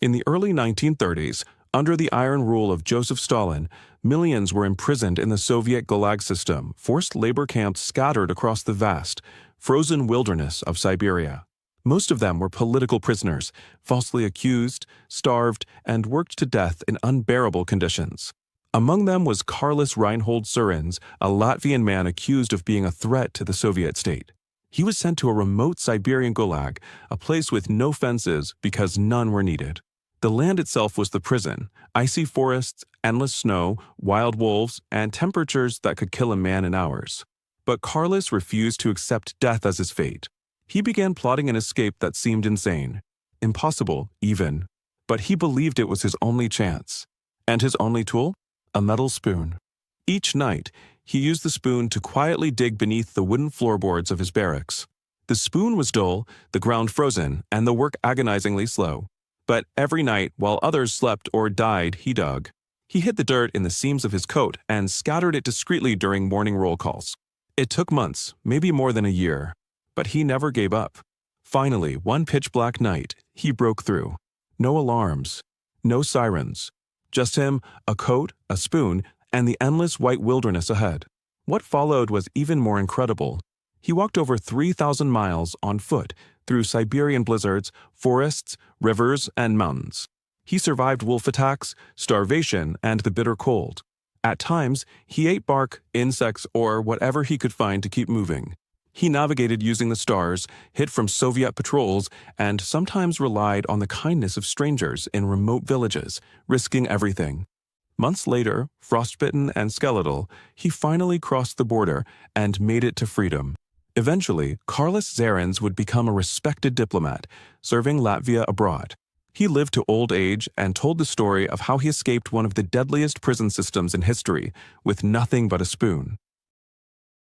In the early 1930s, under the iron rule of Joseph Stalin, millions were imprisoned in the Soviet Gulag system, forced labor camps scattered across the vast, frozen wilderness of Siberia. Most of them were political prisoners, falsely accused, starved, and worked to death in unbearable conditions. Among them was Karlis Reinhold Surins, a Latvian man accused of being a threat to the Soviet state. He was sent to a remote Siberian gulag, a place with no fences because none were needed. The land itself was the prison: icy forests, endless snow, wild wolves, and temperatures that could kill a man in hours. But Karlis refused to accept death as his fate. He began plotting an escape that seemed insane, impossible even, but he believed it was his only chance. And his only tool? A metal spoon. Each night, he used the spoon to quietly dig beneath the wooden floorboards of his barracks. The spoon was dull, the ground frozen, and the work agonizingly slow. But every night, while others slept or died, he dug. He hid the dirt in the seams of his coat and scattered it discreetly during morning roll calls. It took months, maybe more than a year, but he never gave up. Finally, one pitch-black night, he broke through. No alarms, no sirens, just him, a coat, a spoon, and the endless white wilderness ahead. What followed was even more incredible. He walked over 3,000 miles on foot through Siberian blizzards, forests, rivers, and mountains. He survived wolf attacks, starvation, and the bitter cold. At times, he ate bark, insects, or whatever he could find to keep moving. He navigated using the stars, hid from Soviet patrols, and sometimes relied on the kindness of strangers in remote villages, risking everything. Months later, frostbitten and skeletal, he finally crossed the border and made it to freedom. Eventually, Karlis Surins would become a respected diplomat, serving Latvia abroad. He lived to old age and told the story of how he escaped one of the deadliest prison systems in history with nothing but a spoon.